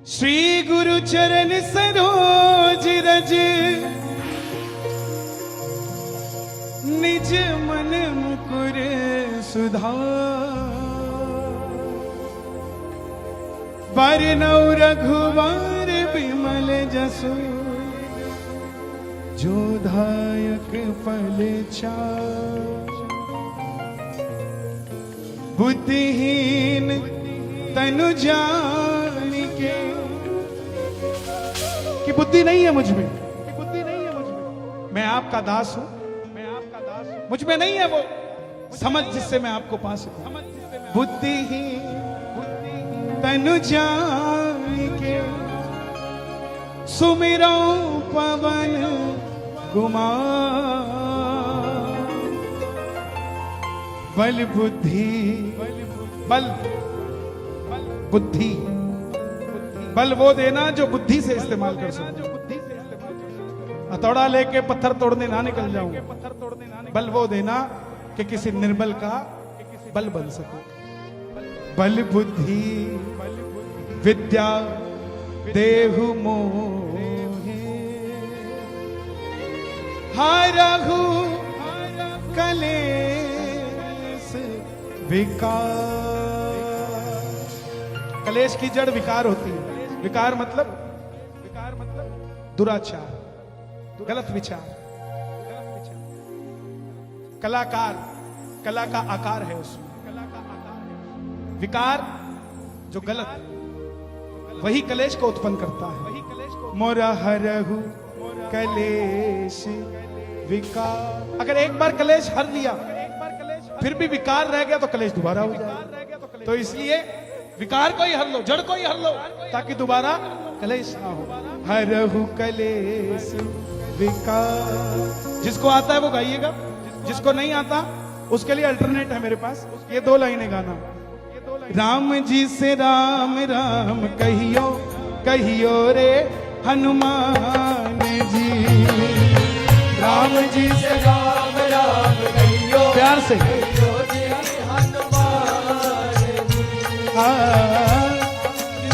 श्री गुरु चरण सरोज रज निज मन मुकुर सुधार बरनौ रघुवर बिमल जसु जो दायक फल चार बुद्धिहीन तनु जानिके कि बुद्धि नहीं है मुझ में, मैं आपका दास हूं, मुझ में नहीं है वो समझ जिससे मैं आपको पा सकूं। बुद्धिहीन तनु जानिके सुमिरो पवन कुमार बल बुद्धि बल बुद्धि बल वो देना जो बुद्धि से इस्तेमाल कर सको। हथौड़ा लेके पत्थर तोड़ने ना निकल जाऊं, बल वो देना कि किसी निर्बल का बल बन सको। बल बुद्धि विद्या देहु मोहे हारहु कलेश विकार। कलेश की जड़ विकार होती है। विकार मतलब दुराचार, गलत विचार। कलाकार, कला का आकार है उसमें, विकार जो गलत, वही कलेश को उत्पन्न करता है। मोरा हरहु कलेश विकार। अगर एक बार कलेश हर लिया फिर भी विकार रह गया तो कलेश दोबारा हो जाएगा। तो इसलिए विकार को ही हर लो, जड़ को ही हर लो, ताकि दोबारा कलेश ना हो। हरहु कलेश विकार। जिसको आता है वो गाइएगा, जिसको नहीं आता उसके लिए अल्टरनेट है मेरे पास। ये 2 लाइनें गाना। राम जी से राम राम कहियो कहियो रे हनुमान जी। राम जी से राम राम कहियो, प्यार से कहियो रे हनुमान जी।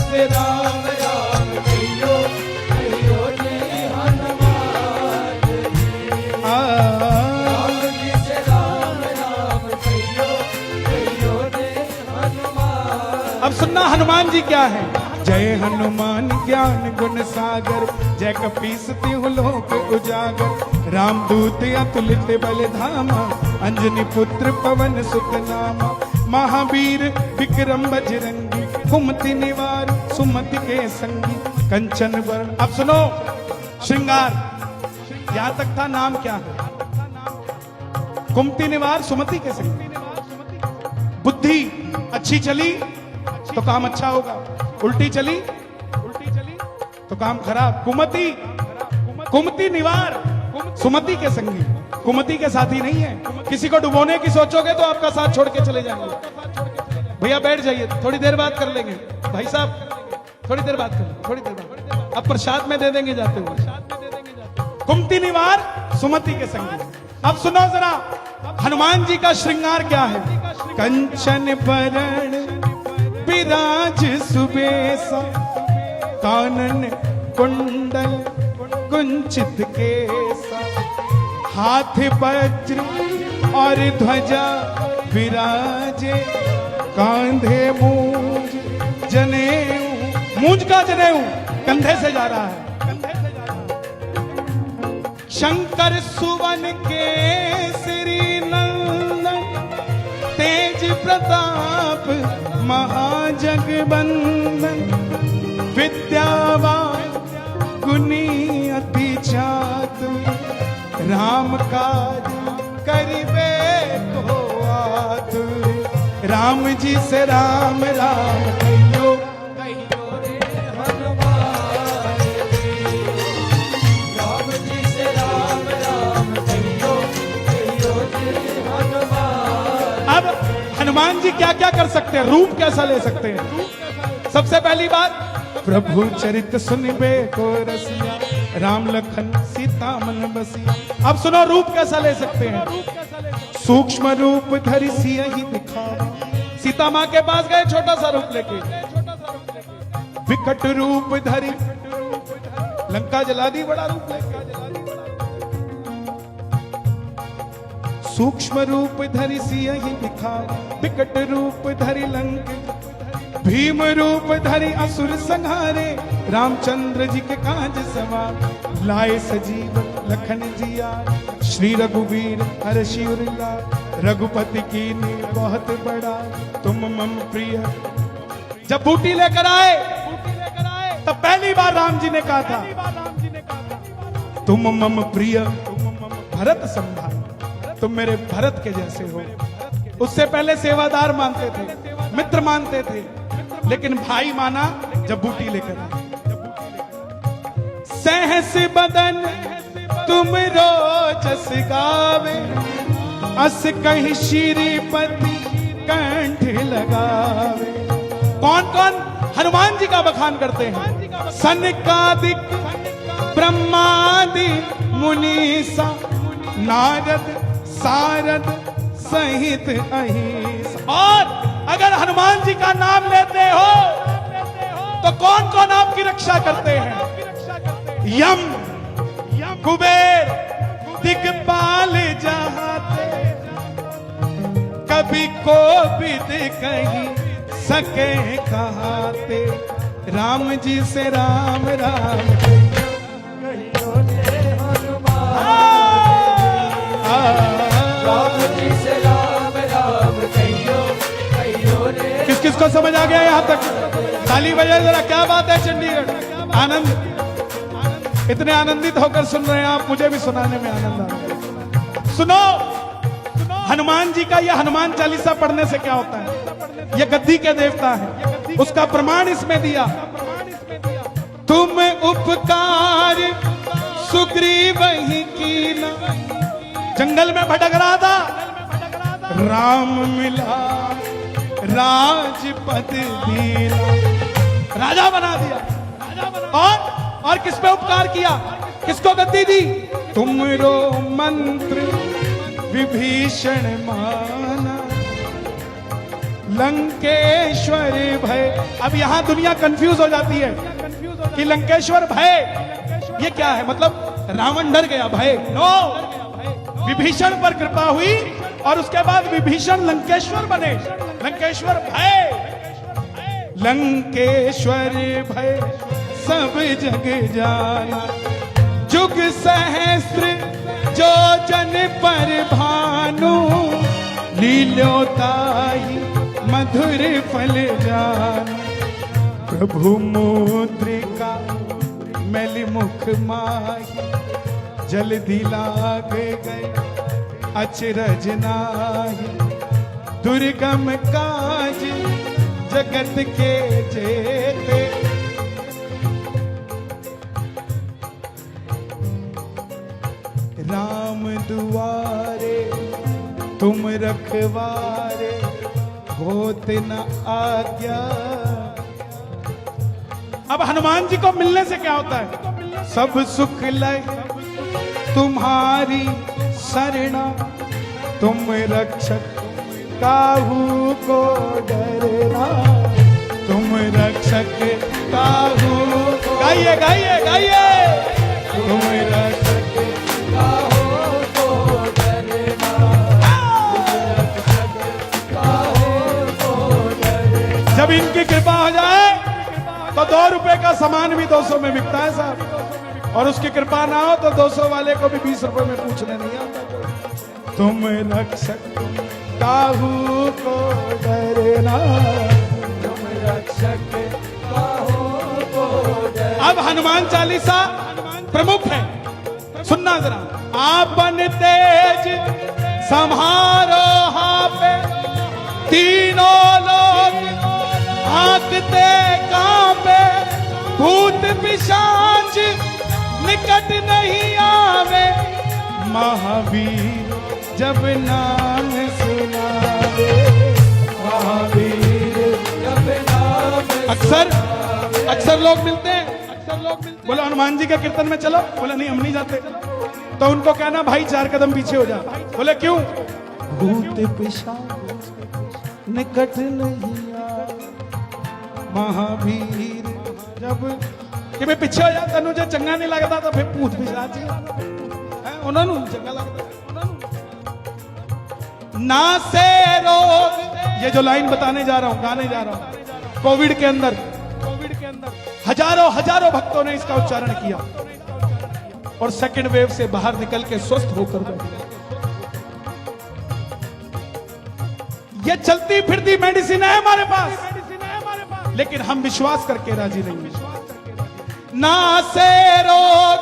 से राम राम कहियो कहियो रे हनुमान जी। राम जी से राम राम कहियो कहियो रे हनुमान। अब सुनना हनुमान जी क्या है। जय हनुमान ज्ञान गुण सागर, जय कपीस तिहु लोक उजागर। रामदूत अतुलित बल धामा, अंजनी पुत्र पवन सुत नामा। महावीर विक्रम बजरंगी, कुमति निवार सुमति के संगी। कंचन वर्ण। अब सुनो श्रृंगार, यहां तक था। नाम क्या है? कुमति निवार सुमति के संगी। बुद्धि अच्छी चली तो काम अच्छा होगा, उल्टी चली तो काम खराब। कुमति, कुमति निवार सुमति के संगी। कुमति के साथी नहीं है। किसी को डुबोने की सोचोगे तो आपका साथ छोड़ के चले जाएंगे। भैया बैठ जाइए, थोड़ी देर बात कर लेंगे। भाई साहब थोड़ी देर बात कर लेंगे, थोड़ी देर बात। अब प्रसाद में दे देंगे जाते हुए। कुमति निवार सुमति के संगी। अब सुनो जरा हनुमान जी का श्रृंगार क्या है। कंचन बरण विराज सुबेसा, कानन कुंडल कुंचित केसा। हाथ वज्र और ध्वजा विराजे, कांधे मूंज जनेऊ। मूंज का जनेऊ कंधे से जा रहा है। शंकर सुवन केसरी नंदन, तेज प्रताप महाजगबंदन। विद्यावान गुणी अति चातुर, राम काज करिबे को आतुर। राम जी से राम राम कहियो कहियो रे हनुमान जी। राम जी से राम राम कहियो कहियो रे हनुमान। अब हनुमान जी क्या क्या कर सकते हैं, रूप कैसा ले सकते हैं। सबसे पहली बात, प्रभु चरित सुनिबे को रसिया, राम लखन सीता मन बसिया। अब सुनो रूप कैसा ले सकते हैं। सूक्ष्म रूप धरि सियहि दिखावा। सीता माँ के पास गए छोटा सा रूप लेके, विकट रूप धरी, लंका जला दी बड़ा रूप लेके, सूक्ष्म रूप धरि सियहि दिखाए, विकट रूप धरि लंक, भीम रूप धरि असुर संहारे, रामचंद्र जी के काज सवार, लाए सजीवन लखन जिया, श्री रघुवीर हर्षि उर लाए, रघुपति कीन्ही बहुत बड़ा, तुम मम प्रिय। जब बूटी लेकर आए तब पहली बार राम जी ने कहा था, तुम मम प्रिय भरत संभाल, तुम मेरे भरत के जैसे हो। उससे पहले सेवादार मानते थे, मित्र मानते थे, लेकिन भाई माना जब बूटी लेकर आए। सहस बदन तुम रोजस गावे, अस कहीं श्रीपति कंठ लगावे। कौन कौन हनुमान जी का बखान करते हैं? सनकादिक ब्रह्मादि मुनीसा, नारद सारद सहित अहिस। और अगर हनुमान जी का नाम लेते हो तो कौन कौन आपकी रक्षा करते हैं? यम, कुबेर, दिक्पाल जहाते, कभी कोविद कहीं सके कहाते। राम जी से राम राम राम जी से राम राम कहियो कहियो रे। किस किस को समझ आ गया यहाँ तक? ताली बजाए जरा। क्या बात है चंडीगढ़, आनंद, इतने आनंदित होकर सुन रहे हैं आप, मुझे भी सुनाने में आनंद आ रहा है। सुनो, हनुमान जी का यह हनुमान चालीसा पढ़ने से क्या होता है? यह गद्दी के देवता है, उसका प्रमाण इसमें दिया। तुम उपकार सुग्रीव ही कीना, जंगल में भटक रहा था, राम मिला राजपद दीना, राजा बना दिया। और किस पे उपकार किया? किसको गद्दी दी? तुमरो मंत्र विभीषण माना, लंकेश्वर भय। अब यहां दुनिया कंफ्यूज हो जाती है कि लंकेश्वर भय ये क्या है, मतलब रावण डर गया, भय। नो, विभीषण पर कृपा हुई और उसके बाद विभीषण लंकेश्वर बने। लंकेश्वर भय, लंकेश्वर भय सब जग जाना, जुग सहस्त्र जो जन पर भानु, लील्योताहि मधुर फल जान। प्रभु मुद्रिका मैली मुख माही, जल्दी लाग गए अचरज नाही। दुर्गम काज जगत के जेते, राम दुआरे तुम रखवारे, होते न आज्ञा। अब हनुमान जी को मिलने से क्या होता है? सब सुख लय तुम्हारी शरणा, तुम रक्षक काहू को डरना, तुम रक्षक काहू को। गाइए गाइए गाइए। तुम रक्षक काहू को डरना, जब इनकी कृपा हो जाए तो 2 रुपए का सामान भी 200 में बिकता है साहब, और उसकी कृपा ना हो तो 200 वाले को भी 20 रुपए में पूछने नहीं आता। तुम रक्षक काहू को डरना, तुम रक्षक काहू को डरना। अब हनुमान चालीसा प्रमुख है, सुनना जरा। आपन तेज संहारो हापे, तीनों लोग हाकते कांपे, भूत पिशाच निकट नहीं आवे, महावीर जब नाम सुनावे, महावीर जब नाम। अक्सर लोग मिलते हैं, बोलो हनुमान जी के कीर्तन में चलो, बोले नहीं हम नहीं जाते, तो उनको कहना भाई 4 कदम पीछे हो जा। बोले क्यों? भूत पिशाच निकट नहीं आवे, महावीर जब कि मैं पिछे हो जा तेन जो चंगा नहीं लगता तो फिर भूत पिशाच है उन्होंने चंगा लगता ना से रोग। ये जो लाइन बताने जा रहा हूं गाने जा रहा हूं, कोविड के अंदर हजारों भक्तों ने इसका उच्चारण किया और सेकंड वेव से बाहर निकल के स्वस्थ होकर बैठे। ये चलती फिरती मेडिसिन है हमारे पास, लेकिन हम विश्वास करके राजी नहीं हैं। ना से रोग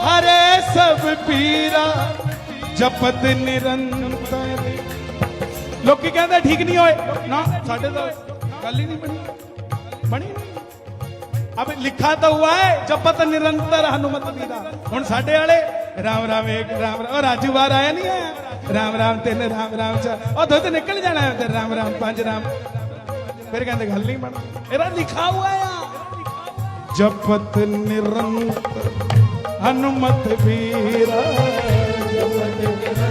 हरे सब पीरा जपत निरंतर। लोग की कहते ठीक नहीं होए ना, साढ़े तो गल ही नहीं बनी नहीं। अब लिखा तो हुआ है जपत निरंतर हनुमत वीरा। हुण साडे वाले राम राम एक राम राम, और राजू बार आया नहीं आया राम राम तीन राम राम चार, और दुध निकल जाना है उधर राम राम पांच राम। फिर कहते गल नहीं बन, मेरा लिखा हुआ है जपत निरंतर हनुमत वीरा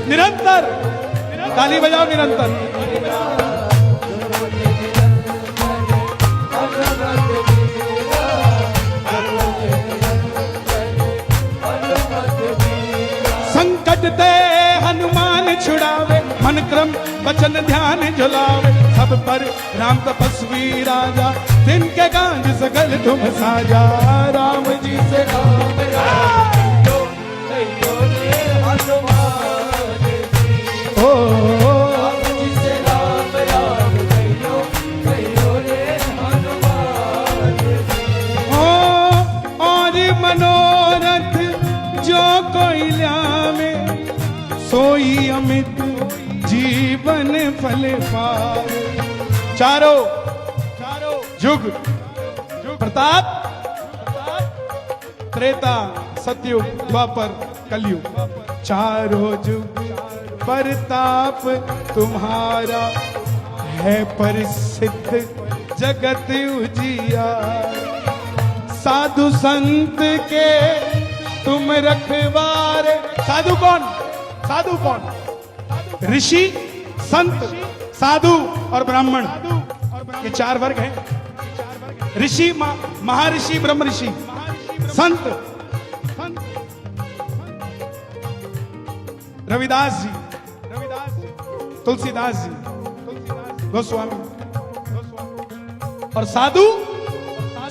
निरंतर। ताली बजाओ निरंतर। संकट ते हनुमान छुड़ावे, मन क्रम वचन ध्यान झुलावे। सब पर राम तपस्वी राजा, जिनके काज सकल तुम साजा। राम जी से राम कहियो रे हनुमान जी। ओ राम जी से राम कहियो रे हनुमान जी। और मनोरथ जो कोई ल्यावे, सोई अमित जीवन फल पावे। चारों युग प्रताप, त्रेता सतयुग द्वापर कलयुग, चारों युग प्रताप तुम्हारा है प्रसिद्ध जगत उजियार। साधु संत के तुम रखवारे। साधु कौन? साधु कौन? ऋषि, संत, साधु और ब्राह्मण, ये चार वर्ग हैं। ऋषि महर्षि, ब्रह्म ऋषि, संत रविदास जी, तुलसीदास जी, गोस्वामी, और साधु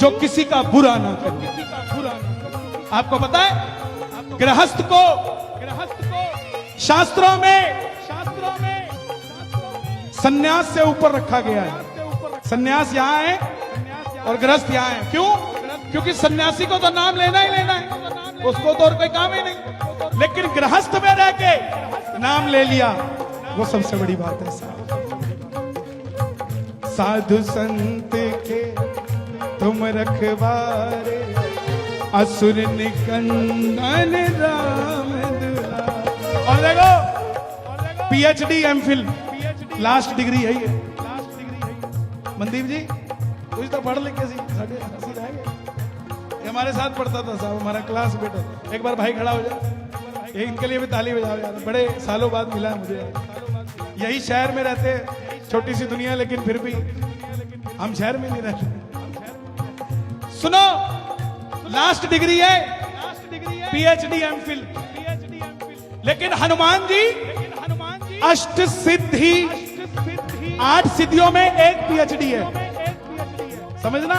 जो किसी का बुरा ना करे। आपको पता है गृहस्थ को शास्त्रों में सन्यास से ऊपर रखा गया है। सन्यास यहां है और गृहस्थ यहां है। क्यों? क्योंकि सन्यासी को तो नाम लेना ही लेना है, उसको तो और कोई काम ही नहीं। लेकिन गृहस्थ में रह के नाम ले लिया, वो सबसे बड़ी बात है। साधु संत के तुम रखवारे, असुर निकंदन राम दुलारे। और देखो पीएचडी एमफिल लास्ट डिग्री है ये। मनदीप जी कुछ तो पढ़ लिख के साढ़े ये हमारे साथ पढ़ता था साहब, हमारा क्लास बेटा। एक बार भाई खड़ा हो जाए, इनके लिए भी ताली बजाओ यार, बड़े सालों बाद मिला है मुझे। यही शहर में रहते, छोटी सी दुनिया, लेकिन फिर भी हम शहर में नहीं रहते। सुनो, लास्ट डिग्री है पीएचडी एमफिल, लेकिन हनुमान जी अष्ट सिद्धि, 8 सिद्धियों में एक पीएचडी है। समझना,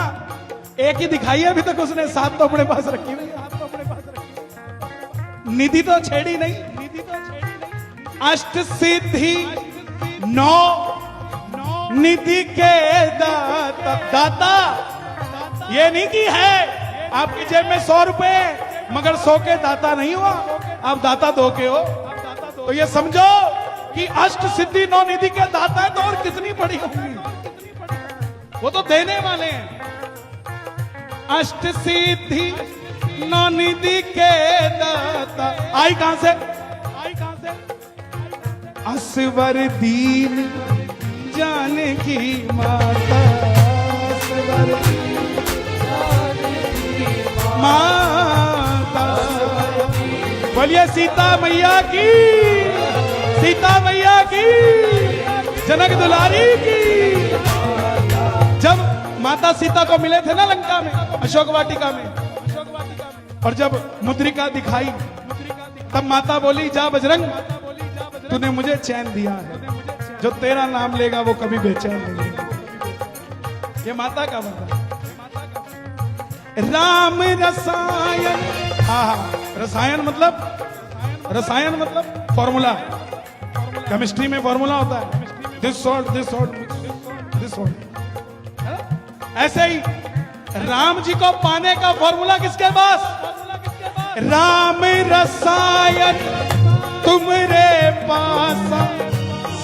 एक ही दिखाई है अभी तक उसने, 7 तो अपने पास रखी हुई है। निधि तो छेड़ी नहीं। अष्ट सिद्धि 9 निधि के दाता। ये नहीं कि है आपकी जेब में 100 रुपए, मगर 100 के दाता नहीं हुआ, आप दाता 2 के हो। तो ये समझो कि अष्ट सिद्धि 9 निधि के दाता है, तो और कितनी बड़ी होगी, वो तो देने वाले हैं। अष्ट सिद्धि 9 निधि के दाता आई कहां से? असवर दीन जानकी माता, असवर माता। बोलिए सीता मैया की, सीता मैया की, जनक दुलारी की। जब माता सीता को मिले थे ना लंका में, अशोक वाटिका में। और जब मुद्रिका दिखाई तब माता बोली, जा बजरंग, तूने मुझे चैन दिया है, जो तेरा नाम लेगा वो कभी बेचैन नहीं होगा। ये माता का वरदान। राम रसायन, रसायन मतलब फॉर्मूला। केमिस्ट्री में फॉर्मूला होता है, this salt this salt this salt. ऐसे ही राम जी को पाने का फॉर्मूला किसके पास? राम रसायन तुमरे पास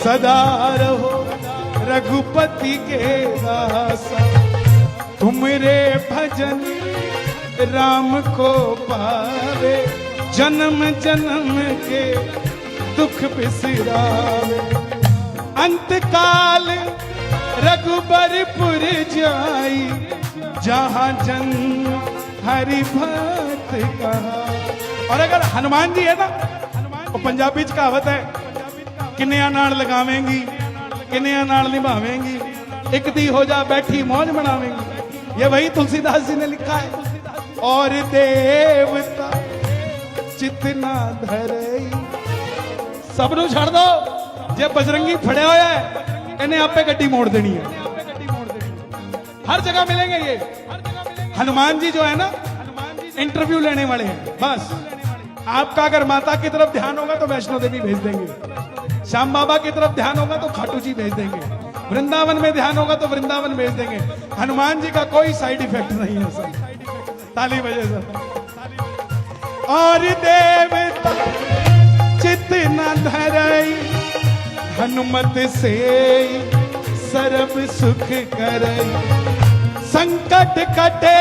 सदा रहो, रघुपति के दासा। तुमरे भजन राम को पावे, जन्म जन्म के दुख बिसरावे। अंत काल रघुबरपुर जाई, जहां जन्म हरि भक्त कहा। और अगर हनुमान जी है ना, वो पंजाबी च कहावत है, किन्निया नाल लगावेंगी किन्निया नाल निभावेंगी, एक दी हो जा बैठी मौज मनावेंगी। ये वही तुलसीदास जी ने लिखा है। और देवता चितना धरई, सब नु छड़ दो, जे बजरंगी फड़े होया है इन्हें आपे गड्डी मोड़ देनी है। हर जगह मिलेंगे ये। हनुमान जी जो है ना, इंटरव्यू लेने वाले हैं। बस आपका अगर माता की तरफ ध्यान होगा तो वैष्णो देवी भेज देंगे, श्याम बाबा की तरफ ध्यान होगा तो खाटू जी भेज देंगे, वृंदावन में ध्यान होगा तो वृंदावन भेज देंगे। हनुमान जी का कोई साइड इफेक्ट नहीं है सर। ताली बजे सर। और देवता चित न धरई, हनुमत से सर्व सुख करई। संकट कटे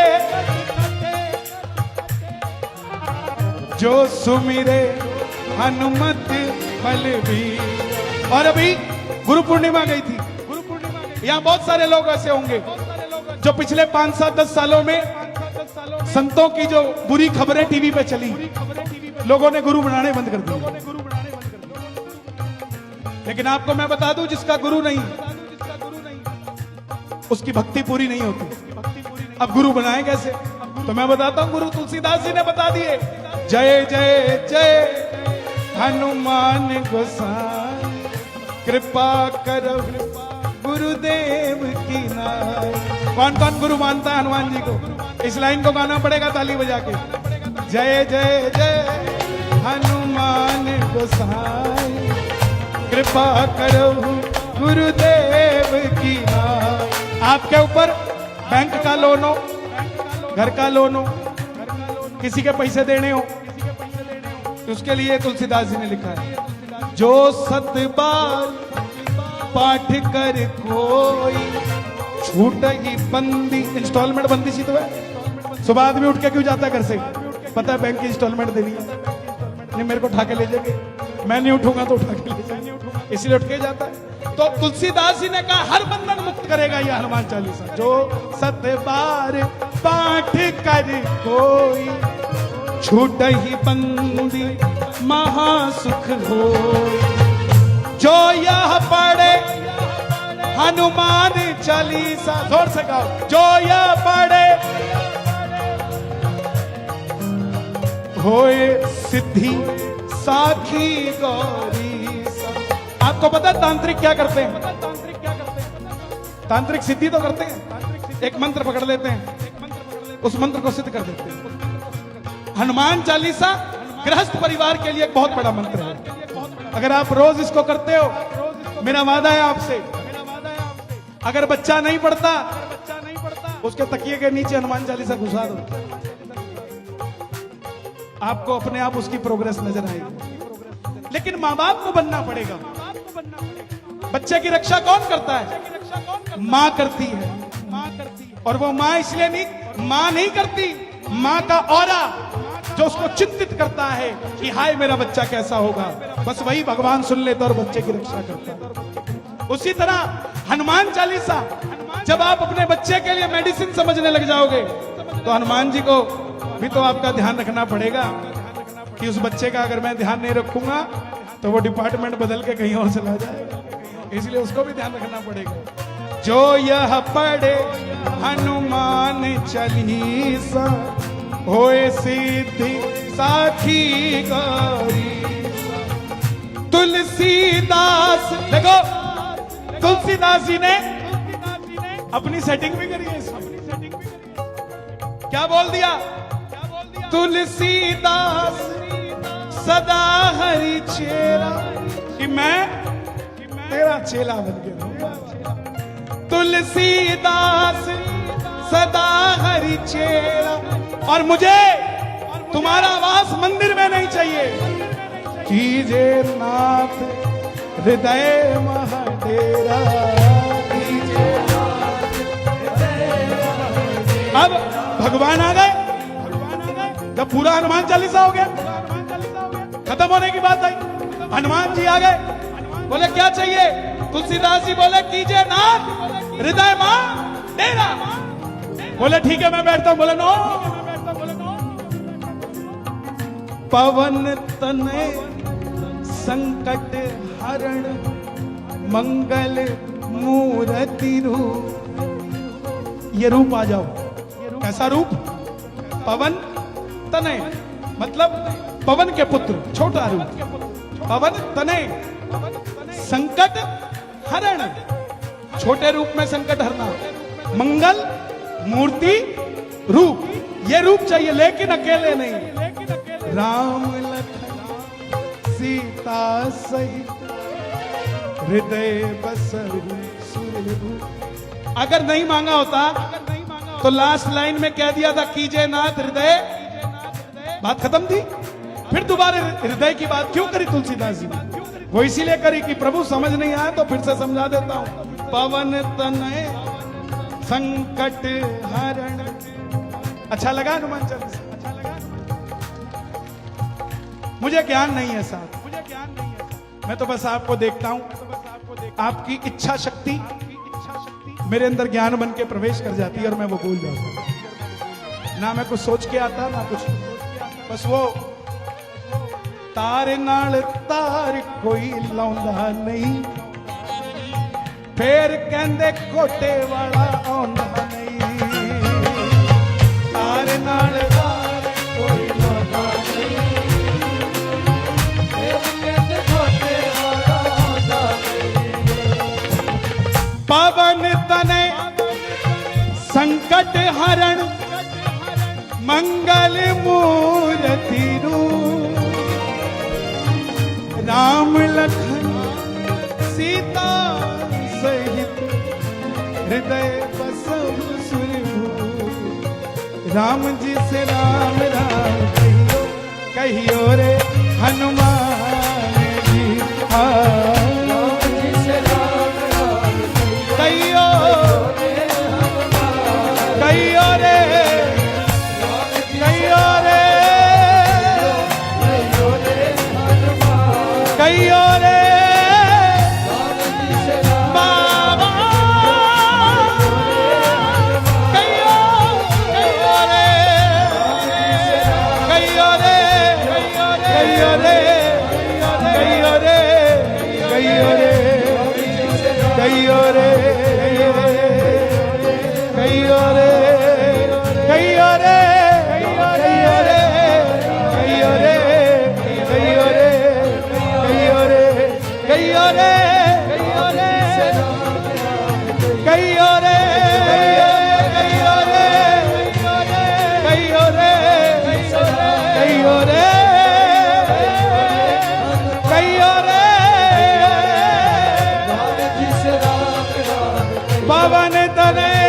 जो सुमिरे, हनुमत फल भी। और अभी गुरु पूर्णिमा गई थी, यहाँ बहुत सारे लोग ऐसे होंगे जो पिछले 5, 7, 10 सालों में संतों की जो बुरी खबरें टीवी पे चली, लोगों ने गुरु बनाने बंद कर दिए। लेकिन आपको मैं बता दूं, जिसका गुरु नहीं उसकी भक्ति पूरी नहीं होती। अब गुरु बनाए कैसे? तो मैं बताता हूं, गुरु तुलसीदास जी ने बता दिए। जय जय जय हनुमान गोसाई, कृपा करो गुरुदेव की नाई। कौन कौन गुरु मानता है हनुमान जी को? इस लाइन को गाना पड़ेगा ताली बजा के। जय जय जय हनुमान गोसाई, कृपा करो गुरुदेव की नाई। आपके ऊपर बैंक का लोन हो, घर का लोन हो, किसी के पैसे देने हो, तो उसके लिए तुलसीदास जी ने लिखा है, जो 7 बार पाठ कर कोई, छूट ही बंदी। इंस्टॉलमेंट बंदी सी तो है। सुबह आदमी उठ के क्यों जाता है घर से? पता है बैंक की इंस्टॉलमेंट देनी है, नहीं मेरे को उठा के ले जाएंगे, मैं नहीं उठूंगा तो उठा के ले जाएंगे, इसलिए उठ के जाता है। तो तुलसीदास जी ने कहा हर बंधन मुक्त करेगा ये हनुमान चालीसा। जो 7 बार पाठ कर कोई, छूट ही बंदी महासुख हो। जो यह पढ़े हनुमान चालीसा, जोर से गाओ, जो यह पढ़े होए सिद्धि साखी गौरी। आपको पता है तांत्रिक क्या करते हैं? तांत्रिक सिद्धि तो करते हैं, एक मंत्र पकड़ लेते हैं, उस मंत्र को सिद्ध कर देते हैं। हनुमान चालीसा गृहस्थ परिवार के लिए एक बहुत बड़ा मंत्र है। अगर आप रोज इसको करते हो, मेरा वादा है आपसे, अगर बच्चा नहीं पढ़ता उसके तकिए के नीचे हनुमान चालीसा घुसा दो, आपको अपने आप उसकी प्रोग्रेस नजर आएगी। लेकिन माँ बाप को बनना पड़ेगा। बच्चे की रक्षा कौन करता है? माँ करती है। और वो माँ इसलिए नहीं, माँ नहीं करती, माँ का औरा जो उसको चिंतित करता है कि हाय मेरा बच्चा कैसा होगा, बस वही भगवान सुन लेता और बच्चे की रक्षा करता है। उसी तरह हनुमान चालीसा जब आप अपने बच्चे के लिए मेडिसिन समझने लग जाओगे, तो हनुमान जी को भी तो आपका ध्यान रखना पड़ेगा कि उस बच्चे का अगर मैं ध्यान नहीं रखूंगा तो वो डिपार्टमेंट बदल के कहीं और चला जाएगा, इसलिए उसको भी ध्यान रखना पड़ेगा। जो यह पढ़े हनुमान चालीसा होए सिद्धि साखी गौरी। तुलसीदास, देखो तुलसीदास जी ने अपनी सेटिंग भी करी है इसमें। क्या बोल दिया? तुलसीदास सदा हरि चेला, कि मैं तेरा चेला बन गया। तुलसीदास सदा हरि चेला, और मुझे तुम्हारा वास मंदिर में नहीं चाहिए। कीजे नाथ हृदय महाडेरा, अब भगवान आ गए। जब पूरा हनुमान चालीसा हो गया, खत्म होने की बात आई, हनुमान जी आ गए। बोले क्या चाहिए? तुलसीदास जी बोले कीजिए नाथ हृदय मां डेरा। बोले ठीक है मैं बैठता हूं। बोले नो। पवन तनय संकट हरण मंगल मूर्ति रूप। ये रूप आ जाओ। कैसा रूप? पवन तनय मतलब पवन के पुत्र, छोटा रूप। पवन तनय संकट हरण, छोटे रूप में संकट हरना। मंगल मूर्ति रूप, ये रूप चाहिए, लेकिन अकेले नहीं। राम लखन सीता सहित हृदय बसहु सुरभूप। अगर नहीं मांगा होता तो लास्ट लाइन में कह दिया था कीजिए नाथ हृदय, बात खत्म थी। फिर दोबारा हृदय की बात क्यों करी तुलसीदास जी? वो इसीलिए करी कि प्रभु समझ नहीं आया तो फिर से समझा देता हूं। पवन तनय संकट हरण। अच्छा लगा हनुमान चालीसा? मुझे ज्ञान नहीं है साहब, मैं तो बस आपको देखता हूं। आपकी इच्छा शक्ति मेरे अंदर ज्ञान बन के प्रवेश कर जाती है और मैं वो भूल जाता हूं। ना मैं कुछ सोच के आता ना कुछ, बस वो तार नाल तार कोई लाउंदा नहीं, फिर कहंदे कोटे वाला आउंदा नहीं। तार नाल तार कोई लाउंदा नहीं, फिर कहंदे कोटे वाला आउंदा नहीं। पवन तनय संकट हरण मंगल मूर्ति रूप। राम लखन सीता सहित हृदय बसहु सुरभूप। राम जी से राम राम कहियो, कहियो रे हनुमान जी। राम जी से राम राम कहियो, कहियो रे, कहियो रे, कहियो रे बाबा, कहियो, कहियो रे, कहियो रे, कहियो रे, कहियो रे, कहियो रे, कहियो रे, कहियो रे, कहियो रे, कहियो रे, कहियो रे, कहियो रे, कहियो रे, कहियो रे, कहियो रे, कहियो रे, कहियो रे, कहियो रे, कहियो रे। पवन तनय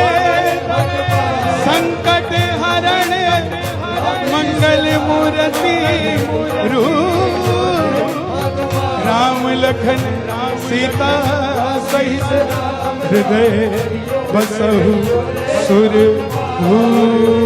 संकट हरण मंगल मूर्ति रूप। राम लखन सीता सहित हृदय बसहु सुरभूप।